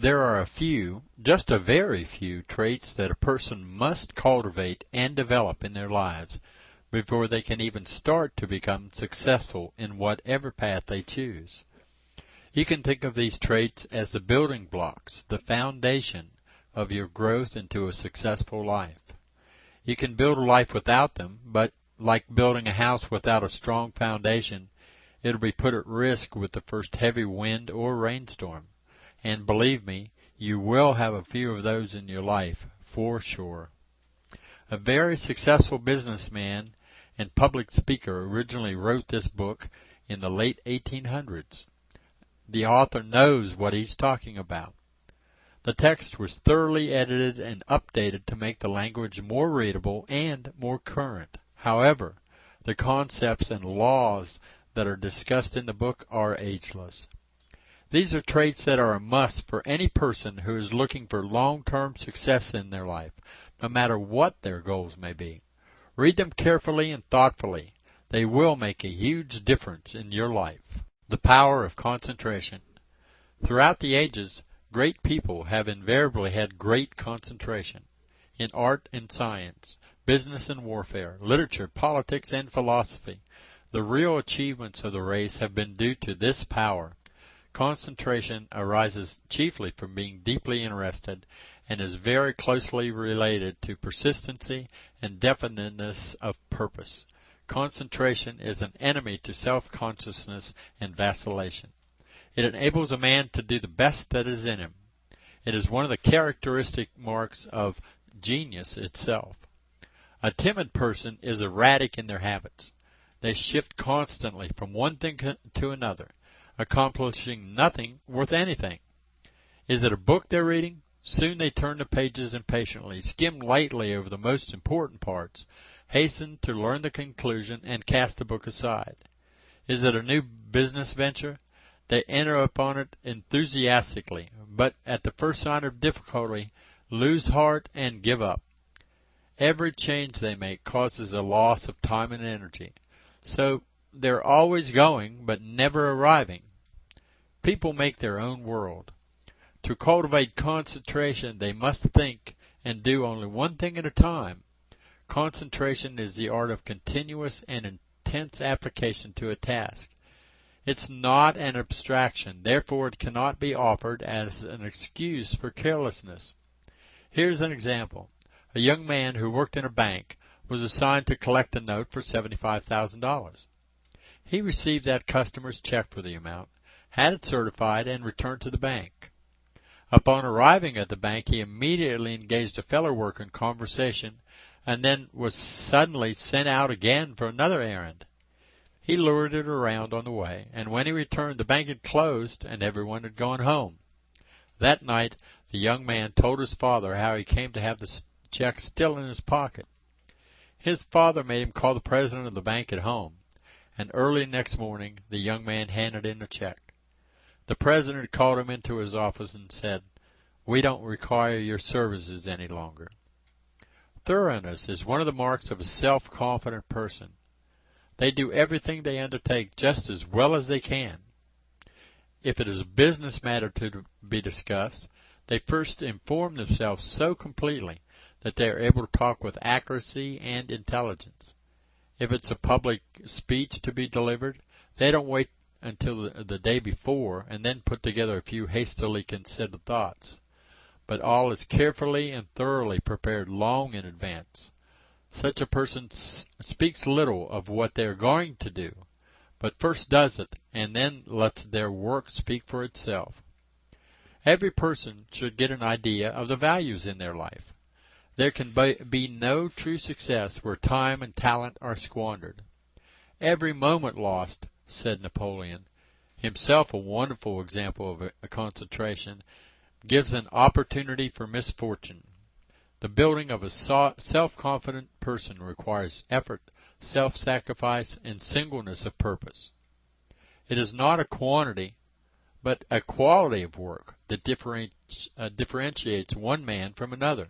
There are a few, just a very few, traits that a person must cultivate and develop in their lives before they can even start to become successful in whatever path they choose. You can think of these traits as the building blocks, the foundation of your growth into a successful life. You can build a life without them, but like building a house without a strong foundation, it'll be put at risk with the first heavy wind or rainstorm. And believe me, you will have a few of those in your life, for sure. A very successful businessman and public speaker originally wrote this book in the late 1800s. The author knows what he's talking about. The text was thoroughly edited and updated to make the language more readable and more current. However, the concepts and laws that are discussed in the book are ageless. These are traits that are a must for any person who is looking for long-term success in their life, no matter what their goals may be. Read them carefully and thoughtfully. They will make a huge difference in your life. The power of concentration. Throughout the ages, great people have invariably had great concentration. In art and science, business and warfare, literature, politics, and philosophy, the real achievements of the race have been due to this power. Concentration arises chiefly from being deeply interested and is very closely related to persistency and definiteness of purpose. Concentration is an enemy to self-consciousness and vacillation. It enables a man to do the best that is in him. It is one of the characteristic marks of genius itself. A timid person is erratic in their habits. They shift constantly from one thing to another, accomplishing nothing worth anything. Is it a book they're reading? Soon they turn the pages impatiently, skim lightly over the most important parts, hasten to learn the conclusion, and cast the book aside. Is it a new business venture? They enter upon it enthusiastically, but at the first sign of difficulty, lose heart and give up. Every change they make causes a loss of time and energy, so they're always going but never arriving. People make their own world. To cultivate concentration, they must think and do only one thing at a time. Concentration is the art of continuous and intense application to a task. It's not an abstraction, therefore it cannot be offered as an excuse for carelessness. Here's an example. A young man who worked in a bank was assigned to collect a note for $75,000. He received that customer's check for the amount, had it certified, and returned to the bank. Upon arriving at the bank, he immediately engaged a fellow worker in conversation and then was suddenly sent out again for another errand. He lured it around on the way, and when he returned, the bank had closed and everyone had gone home. That night, the young man told his father how he came to have the check still in his pocket. His father made him call the president of the bank at home, and early next morning the young man handed in the check. The president called him into his office and said, "We don't require your services any longer." Thoroughness is one of the marks of a self-confident person. They do everything they undertake just as well as they can. If it is a business matter to be discussed, they first inform themselves so completely that they are able to talk with accuracy and intelligence. If it's a public speech to be delivered, they don't wait until the day before and then put together a few hastily considered thoughts, but all is carefully and thoroughly prepared long in advance. Such a person speaks little of what they are going to do, but first does it and then lets their work speak for itself. Every person should get an idea of the values in their life. There can be no true success where time and talent are squandered. Every moment lost, said Napoleon, himself a wonderful example of a concentration, gives an opportunity for misfortune. The building of a self-confident person requires effort, self-sacrifice, and singleness of purpose. It is not a quantity, but a quality of work that differentiates one man from another.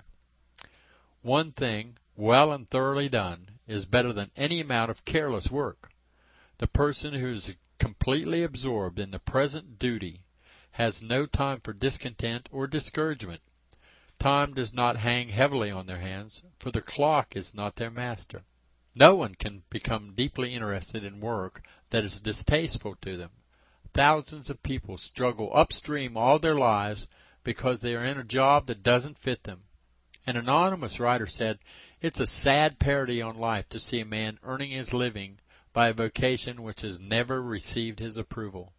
One thing, well and thoroughly done, is better than any amount of careless work. The person who is completely absorbed in the present duty has no time for discontent or discouragement. Time does not hang heavily on their hands, for the clock is not their master. No one can become deeply interested in work that is distasteful to them. Thousands of people struggle upstream all their lives because they are in a job that doesn't fit them. An anonymous writer said, "It's a sad parody on life to see a man earning his living by a vocation which has never received his approval.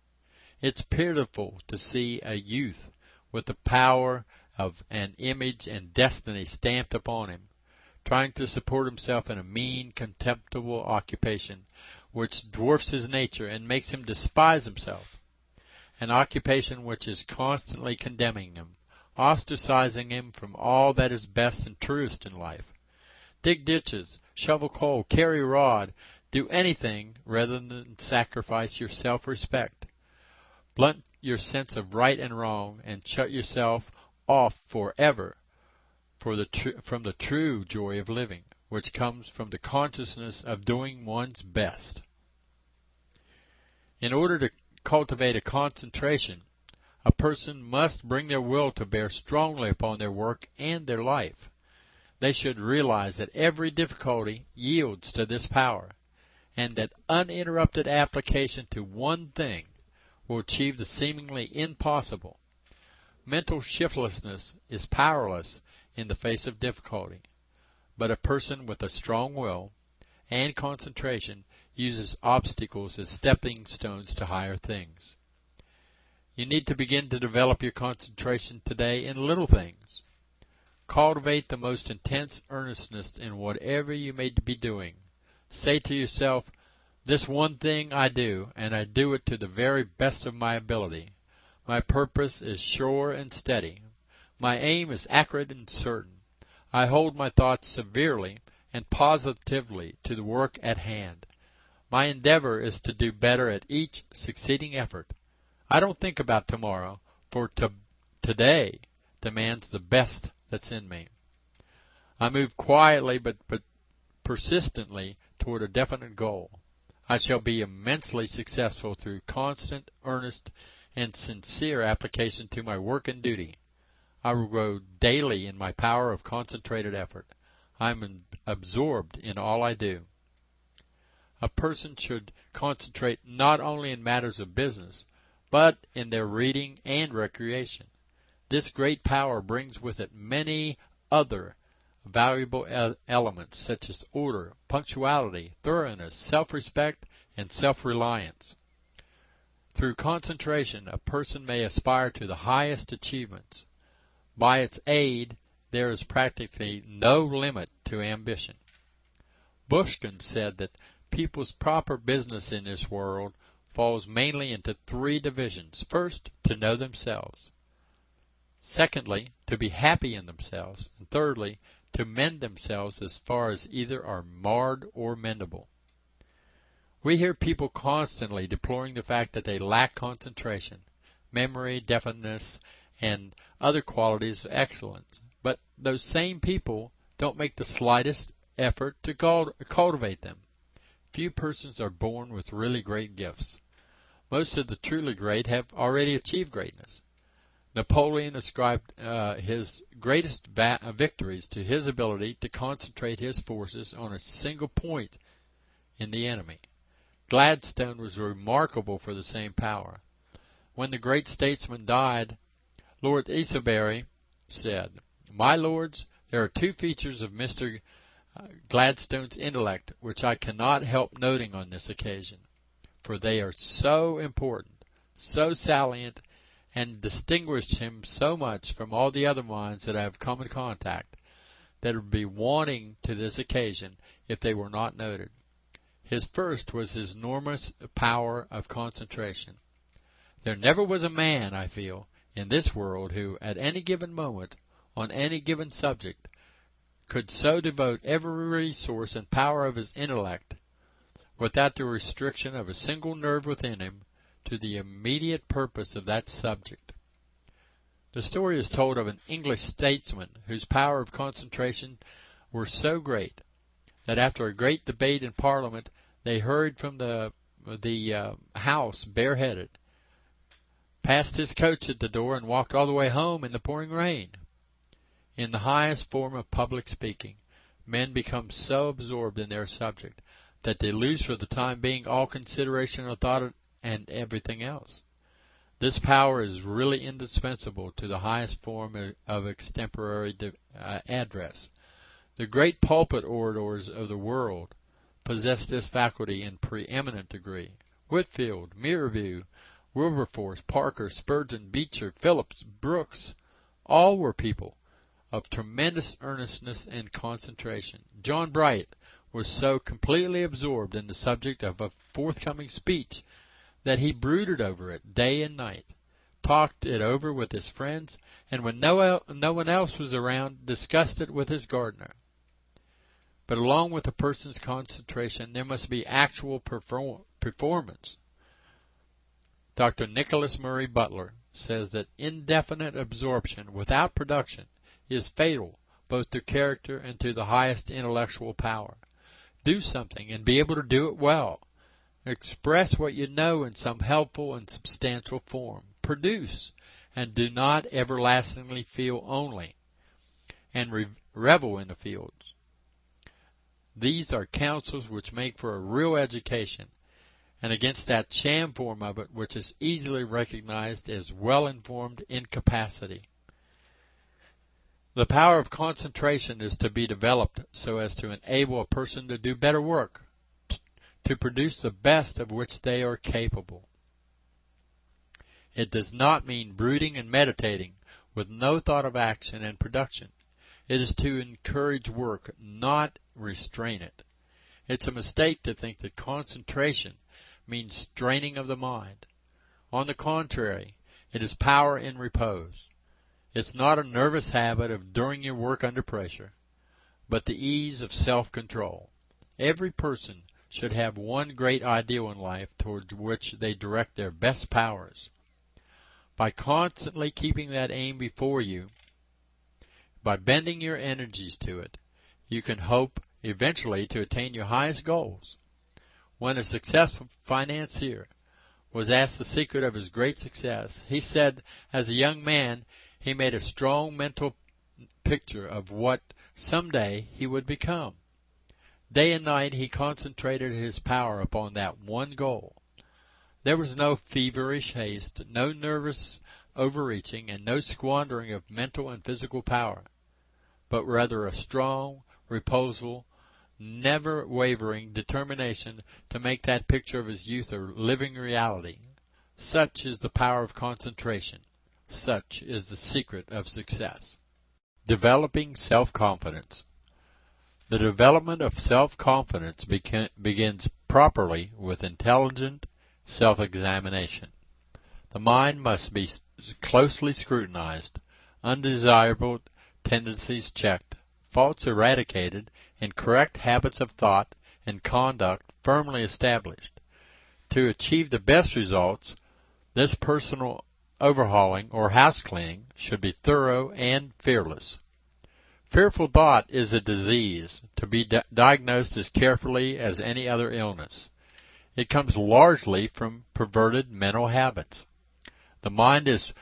It's pitiful to see a youth with the power of an image and destiny stamped upon him, trying to support himself in a mean, contemptible occupation which dwarfs his nature and makes him despise himself, an occupation which is constantly condemning him, ostracizing him from all that is best and truest in life. Dig ditches, shovel coal, carry a rod, do anything rather than sacrifice your self-respect. Blunt your sense of right and wrong and shut yourself off forever from the true joy of living, which comes from the consciousness of doing one's best." In order to cultivate a concentration, a person must bring their will to bear strongly upon their work and their life. They should realize that every difficulty yields to this power, and that uninterrupted application to one thing will achieve the seemingly impossible. Mental shiftlessness is powerless in the face of difficulty, but a person with a strong will and concentration uses obstacles as stepping stones to higher things. You need to begin to develop your concentration today in little things. Cultivate the most intense earnestness in whatever you may be doing. Say to yourself, "This one thing I do, and I do it to the very best of my ability. My purpose is sure and steady. My aim is accurate and certain. I hold my thoughts severely and positively to the work at hand. My endeavor is to do better at each succeeding effort. I don't think about tomorrow, for today demands the best that's in me. I move quietly but persistently toward a definite goal. I shall be immensely successful through constant, earnest, and sincere application to my work and duty. I will grow daily in my power of concentrated effort. I am absorbed in all I do." A person should concentrate not only in matters of business, but in their reading and recreation. This great power brings with it many other valuable elements such as order, punctuality, thoroughness, self-respect, and self-reliance. Through concentration, a person may aspire to the highest achievements. By its aid, there is practically no limit to ambition. Bushkin said that people's proper business in this world falls mainly into three divisions. First, to know themselves. Secondly, to be happy in themselves. And thirdly, to mend themselves as far as either are marred or mendable. We hear people constantly deploring the fact that they lack concentration, memory, definiteness, and other qualities of excellence. But those same people don't make the slightest effort to cultivate them. Few persons are born with really great gifts. Most of the truly great have already achieved greatness. Napoleon ascribed his greatest victories to his ability to concentrate his forces on a single point in the enemy. Gladstone was remarkable for the same power. When the great statesman died, Lord Easterbury said, "My lords, there are two features of Mr. Gladstone's intellect which I cannot help noting on this occasion, for they are so important, so salient, and distinguished him so much from all the other minds that I have come in contact, that it would be wanting to this occasion if they were not noted. His first was his enormous power of concentration. There never was a man, I feel, in this world who, at any given moment, on any given subject, could so devote every resource and power of his intellect, without the restriction of a single nerve within him, to the immediate purpose of that subject." The story is told of an English statesman whose power of concentration were so great that after a great debate in Parliament, they hurried from the House bareheaded. passed his coach at the door, and walked all the way home in the pouring rain. In the highest form of public speaking, men become so absorbed in their subject that they lose for the time being all consideration or thought and everything else. This power is really indispensable to the highest form of extemporary address. The great pulpit orators of the world possess this faculty in preeminent degree. Whitfield, Mirabeau, Wilberforce, Parker, Spurgeon, Beecher, Phillips, Brooks, all were people of tremendous earnestness and concentration. John Bright was so completely absorbed in the subject of a forthcoming speech that he brooded over it day and night, talked it over with his friends, and when no one else was around, discussed it with his gardener. But along with a person's concentration, there must be actual performance. Dr. Nicholas Murray Butler says that indefinite absorption without production is fatal both to character and to the highest intellectual power. Do something and be able to do it well. Express what you know in some helpful and substantial form. Produce, and do not everlastingly feel only, and revel in the fields. These are counsels which make for a real education, and against that sham form of it which is easily recognized as well-informed incapacity. The power of concentration is to be developed so as to enable a person to do better work, to produce the best of which they are capable. It does not mean brooding and meditating with no thought of action and production. It is to encourage work, not restrain it. It's a mistake to think that concentration means straining of the mind. On the contrary, it is power in repose. It's not a nervous habit of doing your work under pressure, but the ease of self-control. Every person should have one great ideal in life towards which they direct their best powers. By constantly keeping that aim before you, by bending your energies to it, you can hope eventually to attain your highest goals. When a successful financier was asked the secret of his great success, he said as a young man he made a strong mental picture of what someday he would become. Day and night he concentrated his power upon that one goal. There was no feverish haste, no nervous overreaching, and no squandering of mental and physical power, but rather a strong, reposeful, never wavering determination to make that picture of his youth a living reality. Such is the power of concentration. Such is the secret of success. Developing self-confidence. The development of self-confidence begins properly with intelligent self-examination. The mind must be closely scrutinized, undesirable tendencies checked, faults eradicated, and correct habits of thought and conduct firmly established. To achieve the best results, this personal overhauling or house cleaning should be thorough and fearless. Fearful thought is a disease to be diagnosed as carefully as any other illness. It comes largely from perverted mental habits. The mind is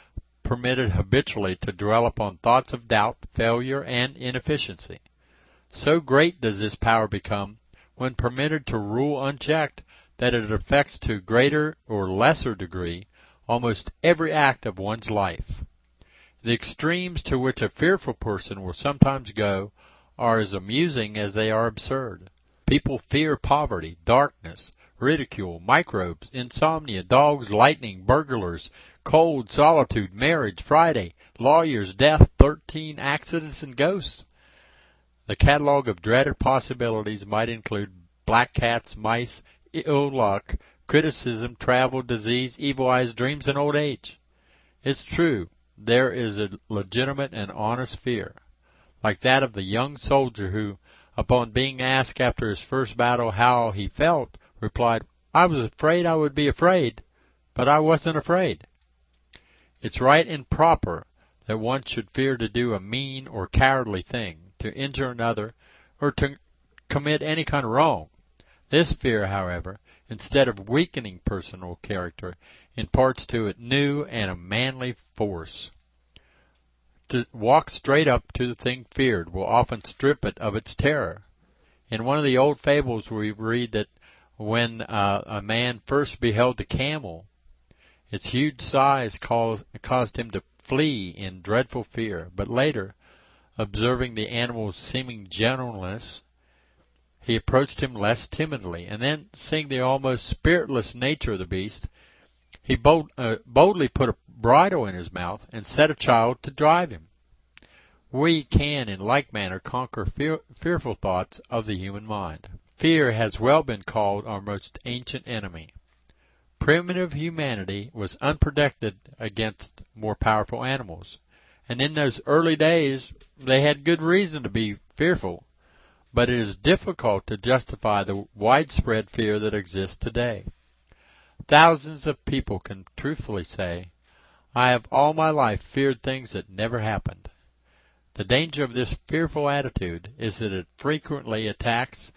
permitted habitually to dwell upon thoughts of doubt, failure, and inefficiency. So great does this power become when permitted to rule unchecked that it affects to greater or lesser degree almost every act of one's life. The extremes to which a fearful person will sometimes go are as amusing as they are absurd. People fear poverty, darkness, ridicule, microbes, insomnia, dogs, lightning, burglars, cold, solitude, marriage, Friday, lawyers, death, 13 accidents, and ghosts. The catalog of dreaded possibilities might include black cats, mice, ill luck, criticism, travel, disease, evil eyes, dreams, and old age. It's true, there is a legitimate and honest fear, like that of the young soldier who, upon being asked after his first battle how he felt, replied, "I was afraid I would be afraid, but I wasn't afraid." It's right and proper that one should fear to do a mean or cowardly thing, to injure another, or to commit any kind of wrong. This fear, however, instead of weakening personal character, imparts to it new and a manly force. To walk straight up to the thing feared will often strip it of its terror. In one of the old fables we read that when a man first beheld the camel, its huge size caused him to flee in dreadful fear, but later, observing the animal's seeming gentleness, he approached him less timidly, and then, seeing the almost spiritless nature of the beast, he boldly put a bridle in his mouth and set a child to drive him. We can, in like manner, conquer fearful thoughts of the human mind. Fear has well been called our most ancient enemy. Primitive humanity was unprotected against more powerful animals, and in those early days they had good reason to be fearful, but it is difficult to justify the widespread fear that exists today. Thousands of people can truthfully say, "I have all my life feared things that never happened." The danger of this fearful attitude is that it frequently attacks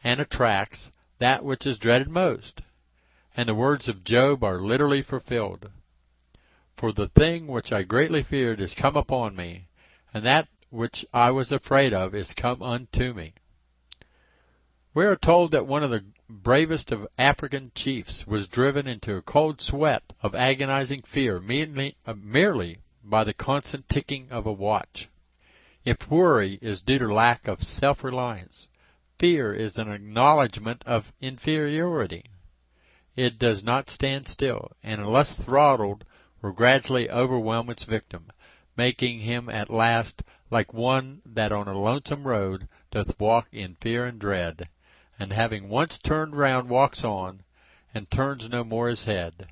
and attracts that which is dreaded most, and the words of Job are literally fulfilled. "For the thing which I greatly feared is come upon me, and that which I was afraid of is come unto me." We are told that one of the bravest of African chiefs was driven into a cold sweat of agonizing fear merely by the constant ticking of a watch. If worry is due to lack of self-reliance, fear is an acknowledgment of inferiority. It does not stand still, and unless throttled, will gradually overwhelm its victim, making him at last like one that on a lonesome road doth walk in fear and dread, and having once turned round walks on, and turns no more his head,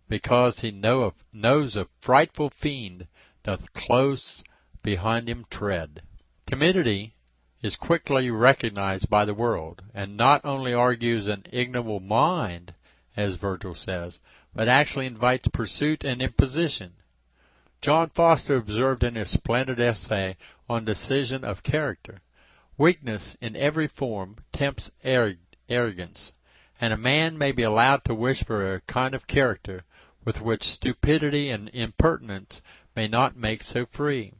because he knows a frightful fiend doth close behind him tread. Timidity is quickly recognized by the world, and not only argues an ignoble mind, as Virgil says, but actually invites pursuit and imposition. John Foster observed in his splendid essay on decision of character, "Weakness in every form tempts arrogance, and a man may be allowed to wish for a kind of character with which stupidity and impertinence may not make so free.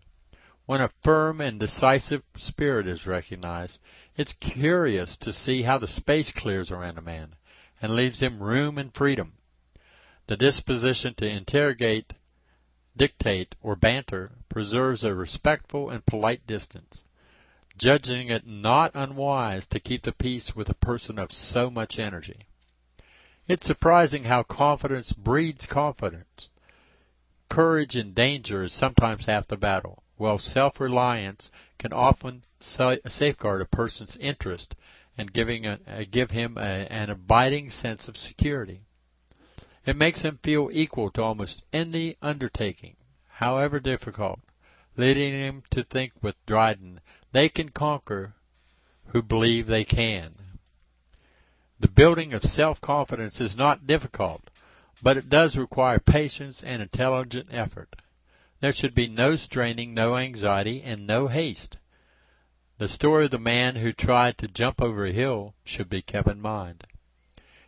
When a firm and decisive spirit is recognized, it's curious to see how the space clears around a man, and leaves him room and freedom. The disposition to interrogate, dictate, or banter preserves a respectful and polite distance, judging it not unwise to keep the peace with a person of so much energy. It's surprising how confidence breeds confidence. Courage in danger is sometimes half the battle, while self-reliance can often safeguard a person's interest and give him an abiding sense of security. It makes him feel equal to almost any undertaking, however difficult, leading him to think with Dryden, "They can conquer who believe they can." The building of self-confidence is not difficult, but it does require patience and intelligent effort. There should be no straining, no anxiety, and no haste. The story of the man who tried to jump over a hill should be kept in mind.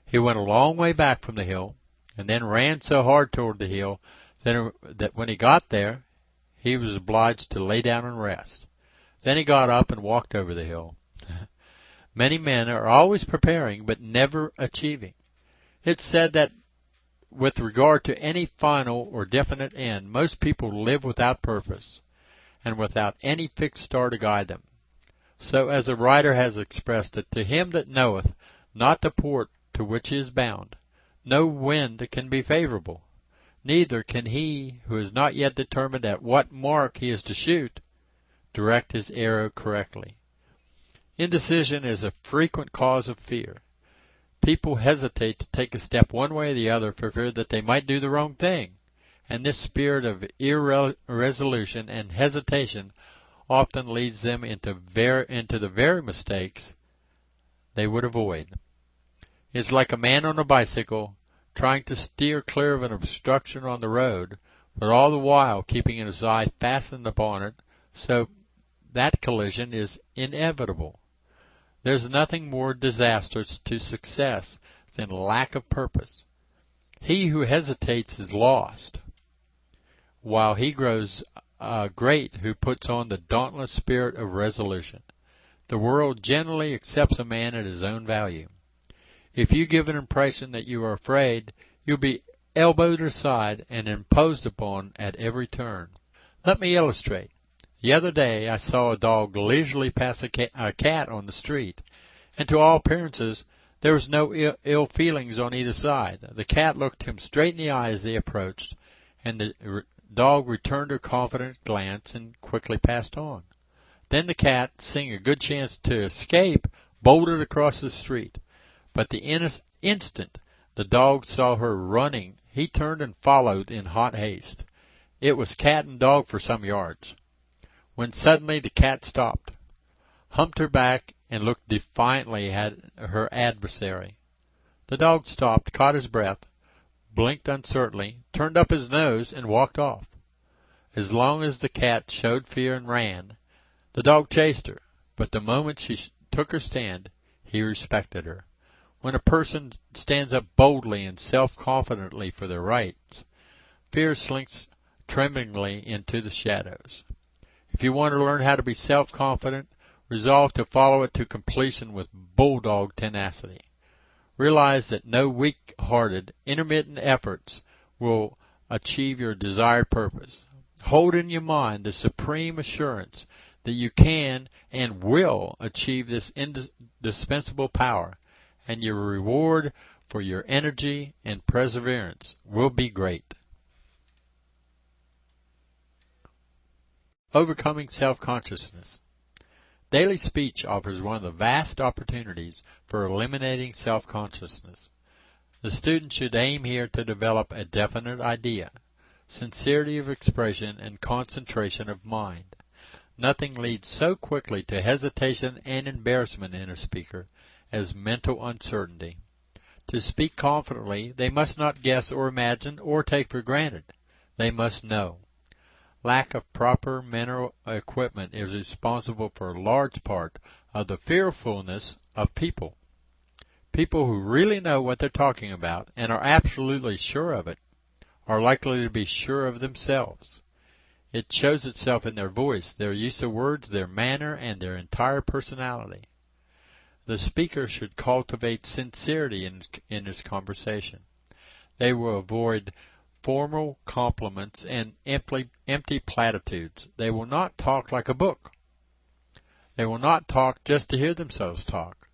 He went a long way back from the hill, and then ran so hard toward the hill that when he got there, he was obliged to lay down and rest. Then he got up and walked over the hill. Many men are always preparing, but never achieving. It's said that with regard to any final or definite end, most people live without purpose, and without any fixed star to guide them. So, as a writer has expressed it, "To him that knoweth not the port to which he is bound, no wind can be favorable, neither can he who is not yet determined at what mark he is to shoot, direct his arrow correctly." Indecision is a frequent cause of fear. People hesitate to take a step one way or the other for fear that they might do the wrong thing, and this spirit of irresolution and hesitation often leads them into the very mistakes they would avoid. It's like a man on a bicycle trying to steer clear of an obstruction on the road, but all the while keeping his eye fastened upon it, so that collision is inevitable. There's nothing more disastrous to success than lack of purpose. He who hesitates is lost, while he grows great who puts on the dauntless spirit of resolution. The world generally accepts a man at his own value. If you give an impression that you are afraid, you'll be elbowed aside and imposed upon at every turn. Let me illustrate. The other day I saw a dog leisurely pass a cat on the street, and to all appearances there was no ill feelings on either side. The cat looked him straight in the eye as they approached, and the dog returned her confident glance and quickly passed on. Then the cat, seeing a good chance to escape, bolted across the street. But the instant the dog saw her running, he turned and followed in hot haste. It was cat and dog for some yards, when suddenly the cat stopped, humped her back, and looked defiantly at her adversary. The dog stopped, caught his breath, blinked uncertainly, turned up his nose, and walked off. As long as the cat showed fear and ran, the dog chased her, but the moment she took her stand, he respected her. When a person stands up boldly and self-confidently for their rights, fear slinks tremblingly into the shadows. If you want to learn how to be self-confident, resolve to follow it to completion with bulldog tenacity. Realize that no weak-hearted, intermittent efforts will achieve your desired purpose. Hold in your mind the supreme assurance that you can and will achieve this indispensable power, and your reward for your energy and perseverance will be great. Overcoming self-consciousness. Daily speech offers one of the vast opportunities for eliminating self-consciousness. The student should aim here to develop a definite idea, sincerity of expression, and concentration of mind. Nothing leads so quickly to hesitation and embarrassment in a speaker as mental uncertainty. To speak confidently, they must not guess or imagine or take for granted. They must know. Lack of proper mental equipment is responsible for a large part of the fearfulness of people. People who really know what they're talking about and are absolutely sure of it are likely to be sure of themselves. It shows itself in their voice, their use of words, their manner, and their entire personality. The speaker should cultivate sincerity in his conversation. They will avoid formal compliments and empty platitudes. They will not talk like a book. They will not talk just to hear themselves talk.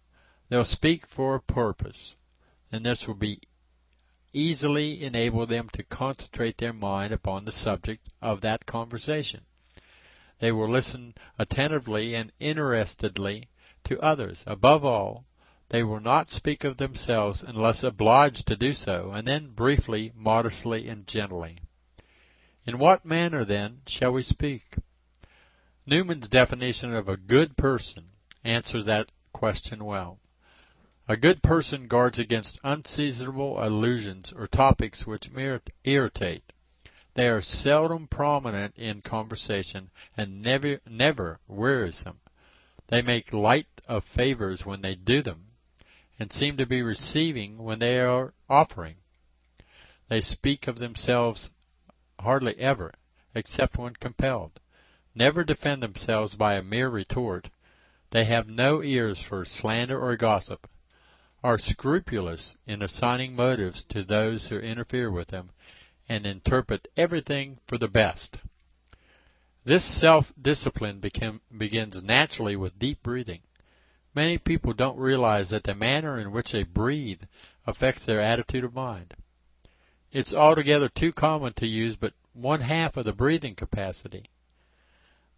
They'll speak for a purpose, and this will easily enable them to concentrate their mind upon the subject of that conversation. They will listen attentively and interestedly to others. Above all, they will not speak of themselves unless obliged to do so, and then briefly, modestly, and gently. In what manner, then, shall we speak? Newman's definition of a good person answers that question well. A good person guards against unseasonable allusions or topics which irritate. They are seldom prominent in conversation and never wearisome. They make light of favors when they do them, and seem to be receiving when they are offering. They speak of themselves hardly ever, except when compelled. Never defend themselves by a mere retort. They have no ears for slander or gossip, are scrupulous in assigning motives to those who interfere with them, and interpret everything for the best. This self-discipline begins naturally with deep breathing. Many people don't realize that the manner in which they breathe affects their attitude of mind. It's altogether too common to use but 1/2 of the breathing capacity.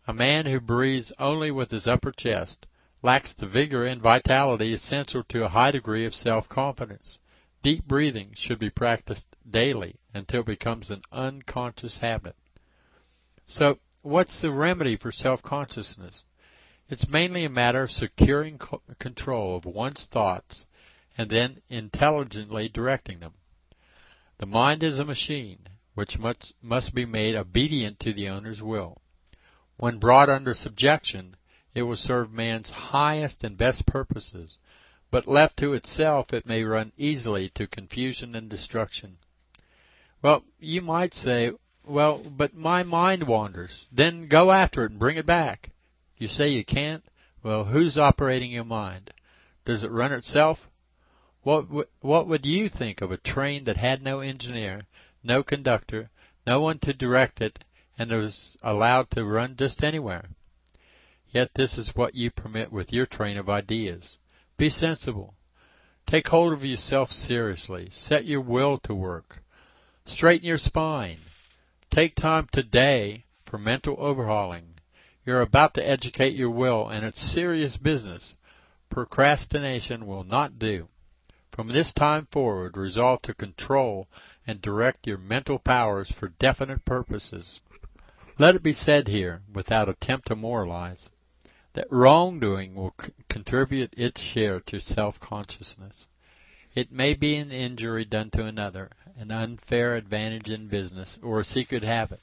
A man who breathes only with his upper chest lacks the vigor and vitality essential to a high degree of self-confidence. Deep breathing should be practiced daily until it becomes an unconscious habit. So, what's the remedy for self-consciousness? It's mainly a matter of securing control of one's thoughts and then intelligently directing them. The mind is a machine which must be made obedient to the owner's will. When brought under subjection, It will serve man's highest and best purposes, but left to itself it may run easily to confusion and destruction. Well, you might say, well, but my mind wanders. Then go after it and bring it back. You say you can't? Well, who's operating your mind? Does it run itself? What would you think of a train that had no engineer, no conductor, no one to direct it, and it was allowed to run just anywhere? Yet this is what you permit with your train of ideas. Be sensible. Take hold of yourself seriously. Set your will to work. Straighten your spine. Take time today for mental overhauling. You're about to educate your will, and it's serious business. Procrastination will not do. From this time forward, resolve to control and direct your mental powers for definite purposes. Let it be said here, without attempt to moralize, that wrongdoing will contribute its share to self-consciousness. It may be an injury done to another, an unfair advantage in business, or a secret habit,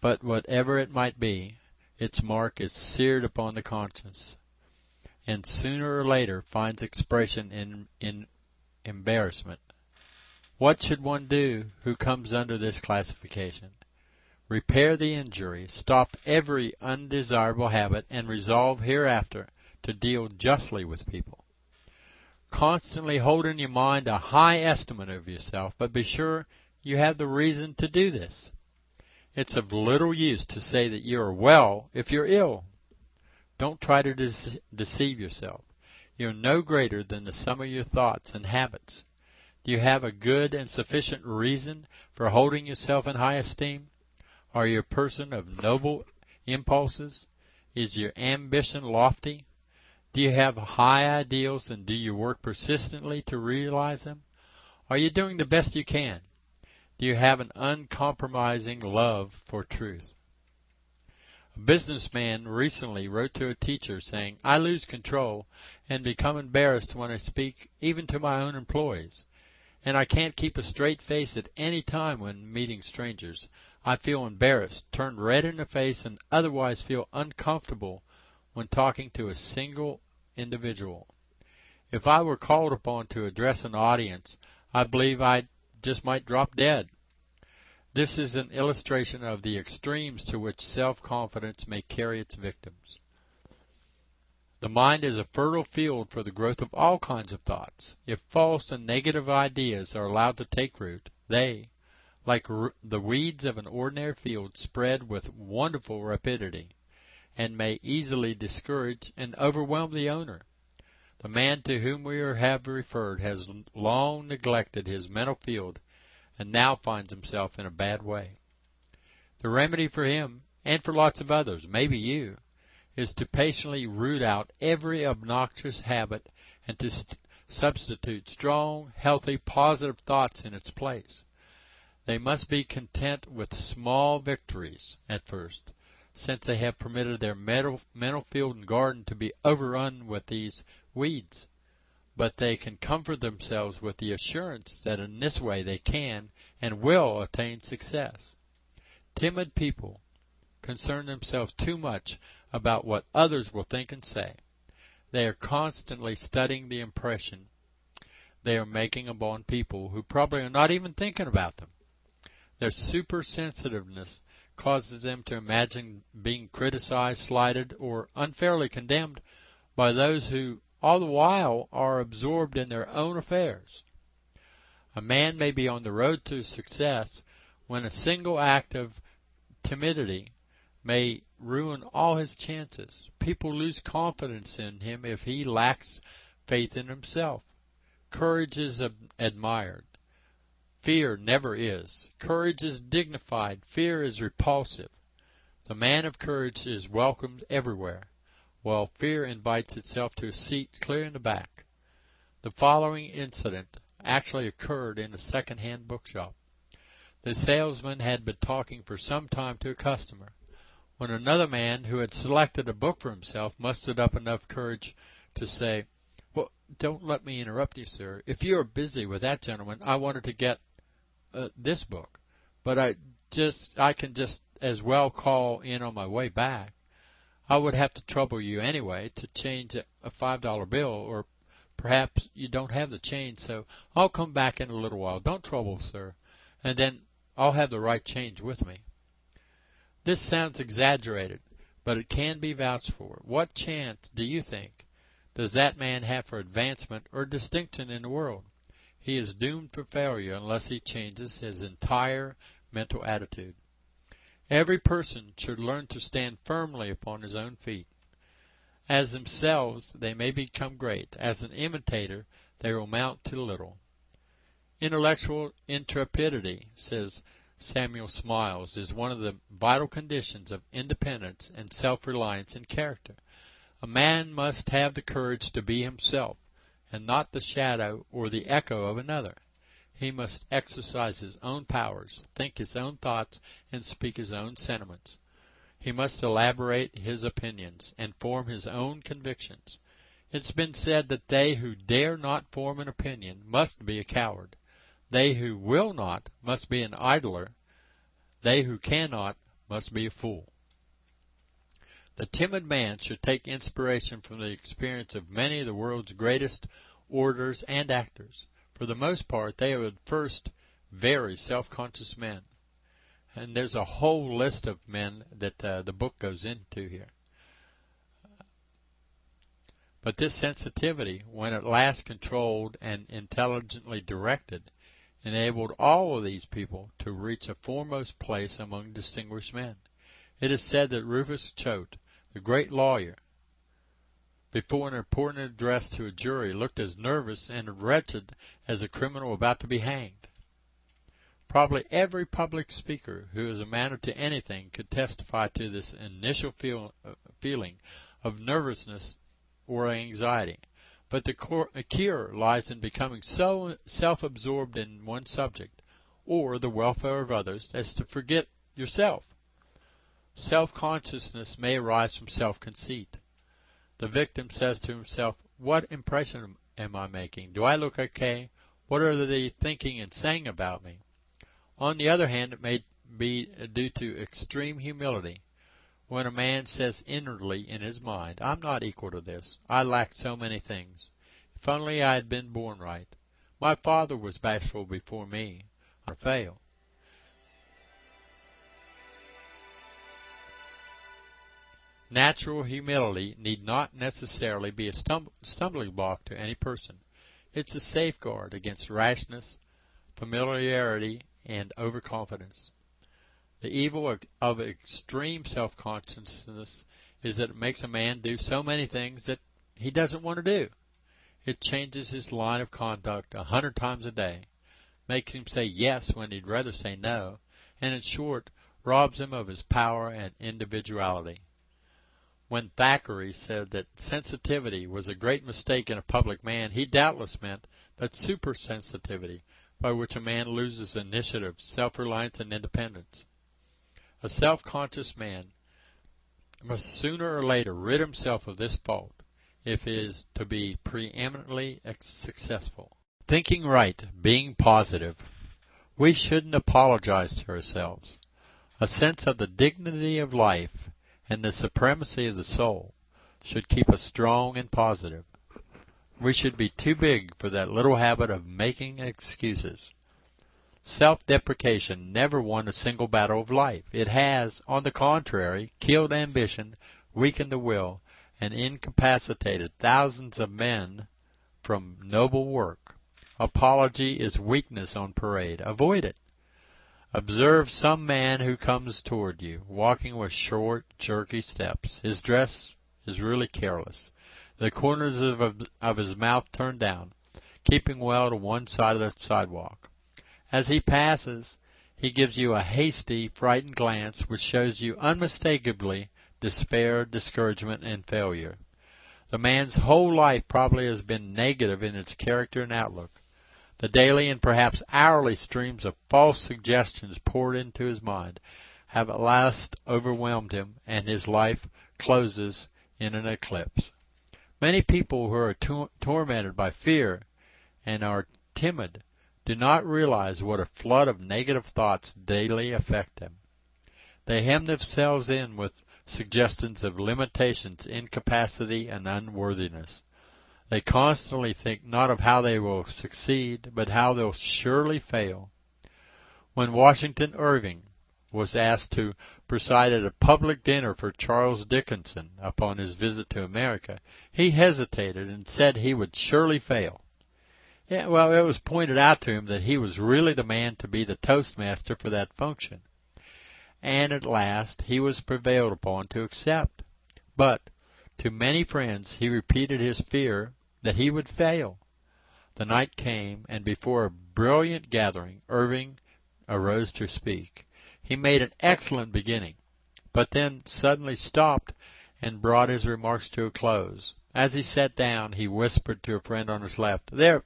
but whatever it might be, its mark is seared upon the conscience, and sooner or later finds expression in embarrassment. What should one do who comes under this classification? Repair the injury, stop every undesirable habit, and resolve hereafter to deal justly with people. Constantly hold in your mind a high estimate of yourself, but be sure you have the reason to do this. It's of little use to say that you are well if you're ill. Don't try to deceive yourself. You're no greater than the sum of your thoughts and habits. Do you have a good and sufficient reason for holding yourself in high esteem? Are you a person of noble impulses? Is your ambition lofty? Do you have high ideals, and do you work persistently to realize them? Are you doing the best you can? Do you have an uncompromising love for truth? A businessman recently wrote to a teacher saying, I lose control and become embarrassed when I speak even to my own employees, and I can't keep a straight face at any time when meeting strangers. I feel embarrassed, turn red in the face, and otherwise feel uncomfortable when talking to a single individual. If I were called upon to address an audience, I believe I just might drop dead. This is an illustration of the extremes to which self-confidence may carry its victims. The mind is a fertile field for the growth of all kinds of thoughts. If false and negative ideas are allowed to take root, they, like the weeds of an ordinary field, spread with wonderful rapidity, and may easily discourage and overwhelm the owner. The man to whom we have referred has long neglected his mental field and now finds himself in a bad way. The remedy for him, and for lots of others, maybe you, is to patiently root out every obnoxious habit and to substitute strong, healthy, positive thoughts in its place. They must be content with small victories at first, since they have permitted their mental field and garden to be overrun with these weeds. But they can comfort themselves with the assurance that in this way they can and will attain success. Timid people concern themselves too much about what others will think and say. They are constantly studying the impression they are making upon people who probably are not even thinking about them. Their supersensitiveness causes them to imagine being criticized, slighted, or unfairly condemned by those who all the while are absorbed in their own affairs. A man may be on the road to success when a single act of timidity may ruin all his chances. People lose confidence in him if he lacks faith in himself. Courage is admired. Fear never is. Courage is dignified. Fear is repulsive. The man of courage is welcomed everywhere, while fear invites itself to a seat clear in the back. The following incident actually occurred in a second-hand bookshop. The salesman had been talking for some time to a customer, when another man who had selected a book for himself mustered up enough courage to say, "Well, don't let me interrupt you, sir. If you are busy with that gentleman, I wanted to get this book, but I can just as well call in on my way back. I would have to trouble you anyway to change a $5 bill, or perhaps you don't have the change, so I'll come back in a little while. Don't trouble, sir, and then I'll have the right change with me. This sounds exaggerated, but it can be vouched for. What chance, do you think, does that man have for advancement or distinction in the world? He is doomed for failure unless he changes his entire mental attitude. Every person should learn to stand firmly upon his own feet. As themselves, they may become great. As an imitator, they will amount to little. Intellectual intrepidity, says Samuel Smiles, is one of the vital conditions of independence and self-reliance in character. A man must have the courage to be himself, and not the shadow or the echo of another. He must exercise his own powers, think his own thoughts, and speak his own sentiments. He must elaborate his opinions and form his own convictions. It's been said that they who dare not form an opinion must be a coward. They who will not must be an idler. They who cannot must be a fool. The timid man should take inspiration from the experience of many of the world's greatest orators and actors. For the most part, they are at first very self-conscious men. And there's a whole list of men that the book goes into here. But this sensitivity, when at last controlled and intelligently directed, enabled all of these people to reach a foremost place among distinguished men. It is said that Rufus Choate, the great lawyer, before an important address to a jury, looked as nervous and wretched as a criminal about to be hanged. Probably every public speaker who has amounted to anything could testify to this initial feeling of nervousness or anxiety. But the cure lies in becoming so self-absorbed in one subject, or the welfare of others, as to forget yourself. Self-consciousness may arise from self-conceit. The victim says to himself, what impression am I making? Do I look okay? What are they thinking and saying about me? On the other hand, it may be due to extreme humility. When a man says inwardly in his mind, I'm not equal to this. I lack so many things. If only I had been born right. My father was bashful before me. I fail. Natural humility need not necessarily be a stumbling block to any person. It's a safeguard against rashness, familiarity, and overconfidence. The evil of extreme self-consciousness is that it makes a man do so many things that he doesn't want to do. It changes his line of conduct 100 times a day, makes him say yes when he'd rather say no, and in short, robs him of his power and individuality. When Thackeray said that sensitivity was a great mistake in a public man, he doubtless meant that supersensitivity, by which a man loses initiative, self-reliance, and independence. A self-conscious man must sooner or later rid himself of this fault if he is to be preeminently successful. Thinking right, being positive. We shouldn't apologize to ourselves. A sense of the dignity of life and the supremacy of the soul should keep us strong and positive. We should be too big for that little habit of making excuses. Self-deprecation never won a single battle of life. It has, on the contrary, killed ambition, weakened the will, and incapacitated thousands of men from noble work. Apology is weakness on parade. Avoid it. Observe some man who comes toward you, walking with short, jerky steps. His dress is really careless, the corners of his mouth turned down, keeping well to one side of the sidewalk. As he passes, he gives you a hasty, frightened glance which shows you unmistakably despair, discouragement, and failure. The man's whole life probably has been negative in its character and outlook. The daily and perhaps hourly streams of false suggestions poured into his mind have at last overwhelmed him, and his life closes in an eclipse. Many people who are tormented by fear and are timid do not realize what a flood of negative thoughts daily affect them. They hem themselves in with suggestions of limitations, incapacity, and unworthiness. They constantly think not of how they will succeed, but how they'll surely fail. When Washington Irving was asked to preside at a public dinner for Charles Dickinson upon his visit to America, he hesitated and said he would surely fail. Yeah, well, it was pointed out to him that he was really the man to be the toastmaster for that function. And at last he was prevailed upon to accept. But to many friends he repeated his fear that he would fail. The night came, and before a brilliant gathering, Irving arose to speak. He made an excellent beginning, but then suddenly stopped and brought his remarks to a close. As he sat down, he whispered to a friend on his left, "There,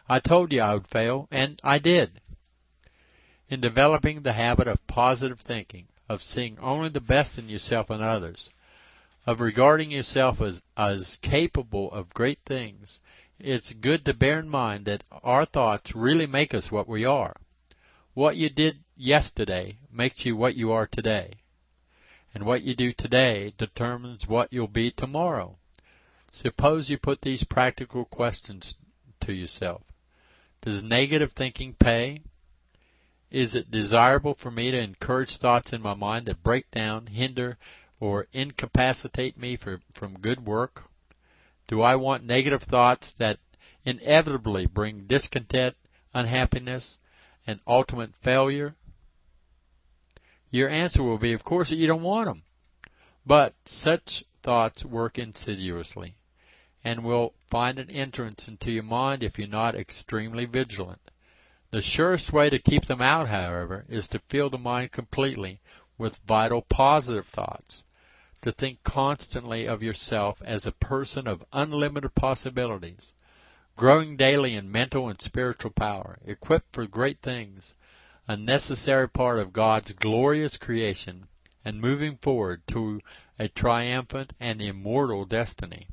I told you I would fail, and I did." In developing the habit of positive thinking, of seeing only the best in yourself and others, of regarding yourself as capable of great things, it's good to bear in mind that our thoughts really make us what we are. What you did yesterday makes you what you are today. And what you do today determines what you'll be tomorrow. Suppose you put these practical questions to yourself. Does negative thinking pay? Is it desirable for me to encourage thoughts in my mind that break down, hinder, or incapacitate me from good work? Do I want negative thoughts that inevitably bring discontent, unhappiness, and ultimate failure? Your answer will be, of course, that you don't want them. But such thoughts work insidiously and will find an entrance into your mind if you're not extremely vigilant. The surest way to keep them out, however, is to fill the mind completely with vital positive thoughts, to think constantly of yourself as a person of unlimited possibilities, growing daily in mental and spiritual power, equipped for great things, a necessary part of God's glorious creation, and moving forward to a triumphant and immortal destiny.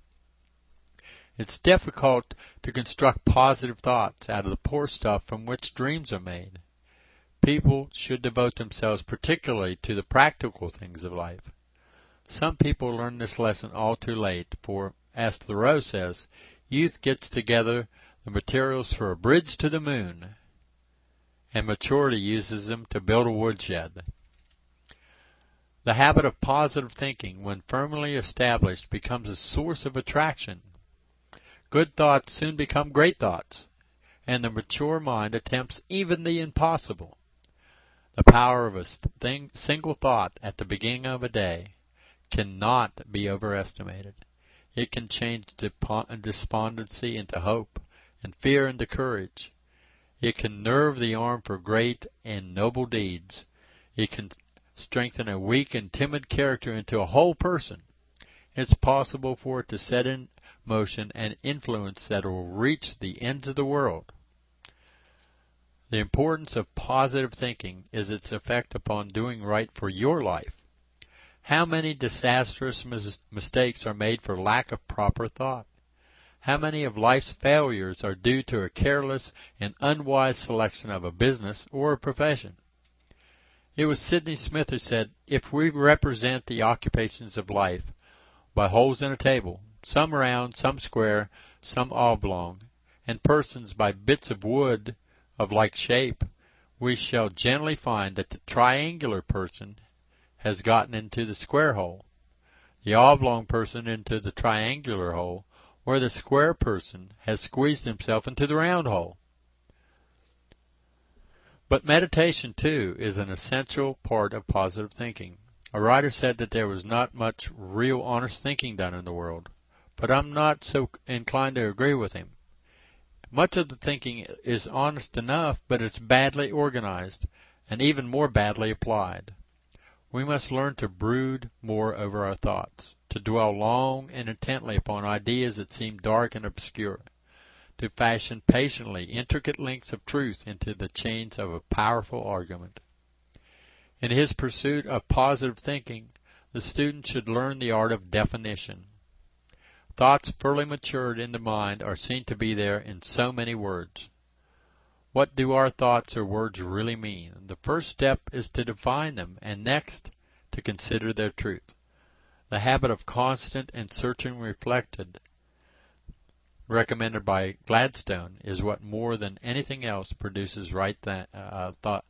It's difficult to construct positive thoughts out of the poor stuff from which dreams are made. People should devote themselves particularly to the practical things of life. Some people learn this lesson all too late, for, as Thoreau says, youth gets together the materials for a bridge to the moon, and maturity uses them to build a woodshed. The habit of positive thinking, when firmly established, becomes a source of attraction. Good thoughts soon become great thoughts, and the mature mind attempts even the impossible. The power of a single thought at the beginning of a day cannot be overestimated. It can change despondency into hope, and fear into courage. It can nerve the arm for great and noble deeds. It can strengthen a weak and timid character into a whole person. It's possible for it to set in motion an influence that will reach the ends of the world. The importance of positive thinking is its effect upon doing right for your life. How many disastrous mistakes are made for lack of proper thought? How many of life's failures are due to a careless and unwise selection of a business or a profession? It was Sidney Smith who said, "If we represent the occupations of life by holes in a table, some round, some square, some oblong, and persons by bits of wood of like shape, we shall generally find that the triangular person has gotten into the square hole, the oblong person into the triangular hole, where the square person has squeezed himself into the round hole." But meditation, too, is an essential part of positive thinking. A writer said that there was not much real honest thinking done in the world, but I'm not so inclined to agree with him. Much of the thinking is honest enough, but it's badly organized and even more badly applied. We must learn to brood more over our thoughts, to dwell long and intently upon ideas that seem dark and obscure, to fashion patiently intricate links of truth into the chains of a powerful argument. In his pursuit of positive thinking, the student should learn the art of definition. Thoughts fully matured in the mind are seen to be there in so many words. What do our thoughts or words really mean? The first step is to define them, and next, to consider their truth. The habit of constant and searching reflection, recommended by Gladstone, is what more than anything else produces right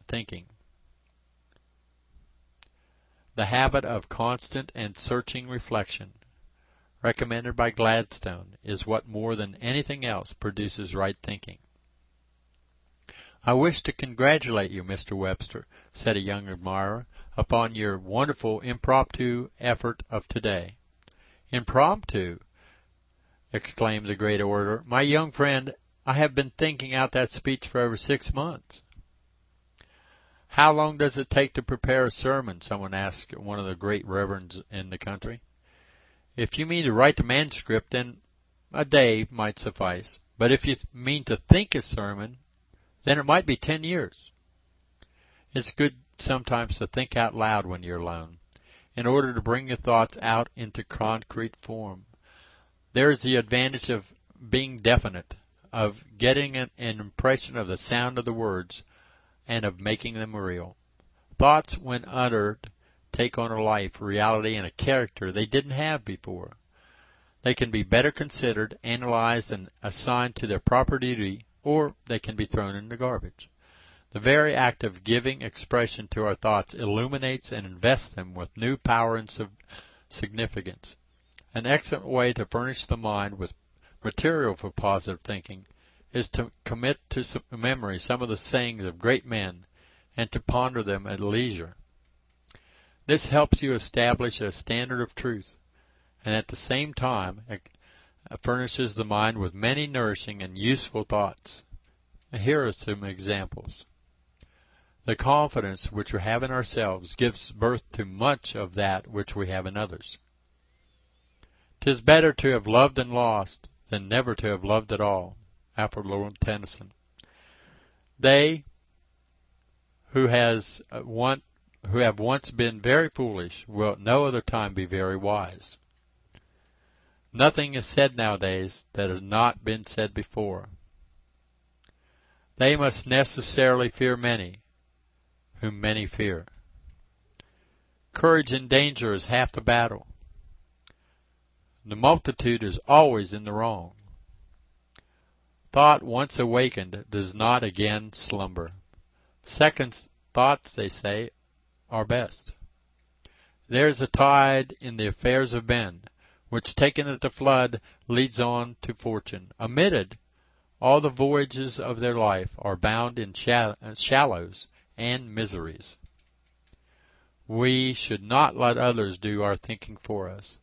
thinking. The habit of constant and searching reflection, recommended by Gladstone, is what more than anything else produces right thinking. "I wish to congratulate you, Mr. Webster," said a young admirer, "upon your wonderful impromptu effort of today." "Impromptu!" exclaimed the great orator. "My young friend, I have been thinking out that speech for over 6 months." "How long does it take to prepare a sermon?" someone asked one of the great reverends in the country. "If you mean to write the manuscript, then a day might suffice. But if you mean to think a sermon, then it might be 10 years. It's good sometimes to think out loud when you're alone, in order to bring your thoughts out into concrete form. There is the advantage of being definite, of getting an impression of the sound of the words, and of making them real. Thoughts, when uttered, take on a life, reality, and a character they didn't have before. They can be better considered, analyzed, and assigned to their proper duty, or they can be thrown in the garbage. The very act of giving expression to our thoughts illuminates and invests them with new power and significance. An excellent way to furnish the mind with material for positive thinking is to commit to memory some of the sayings of great men and to ponder them at leisure. This helps you establish a standard of truth, and at the same time furnishes the mind with many nourishing and useful thoughts. Here are some examples. The confidence which we have in ourselves gives birth to much of that which we have in others. "'Tis better to have loved and lost than never to have loved at all." Alfred Lord Tennyson. "They who have once been very foolish will at no other time be very wise." "Nothing is said nowadays that has not been said before." "They must necessarily fear many, whom many fear." "Courage in danger is half the battle." "The multitude is always in the wrong." "Thought once awakened does not again slumber." "Second thoughts," they say, "are best." "There is a tide in the affairs of men, which taken at the flood leads on to fortune. Omitted, all the voyages of their life are bound in shallows and miseries." We should not let others do our thinking for us.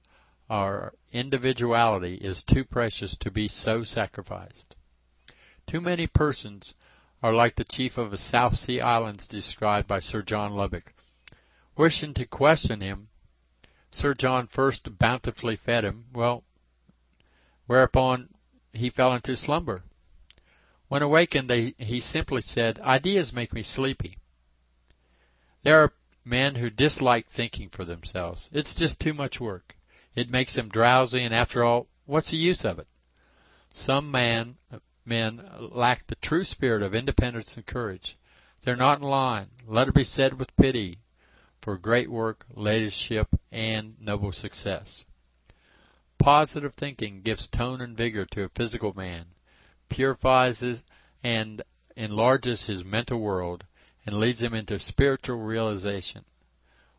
Our individuality is too precious to be so sacrificed. Too many persons are like the chief of the South Sea Islands described by Sir John Lubbock. Wishing to question him, Sir John first bountifully fed him, whereupon he fell into slumber. When awakened, he simply said, "Ideas make me sleepy." There are men who dislike thinking for themselves. It's just too much work. It makes them drowsy, and after all, what's the use of it? Some men lack the true spirit of independence and courage. They're not in line, let it be said with pity, for great work, leadership, and noble success. Positive thinking gives tone and vigor to a physical man, purifies and enlarges his mental world, and leads him into spiritual realization.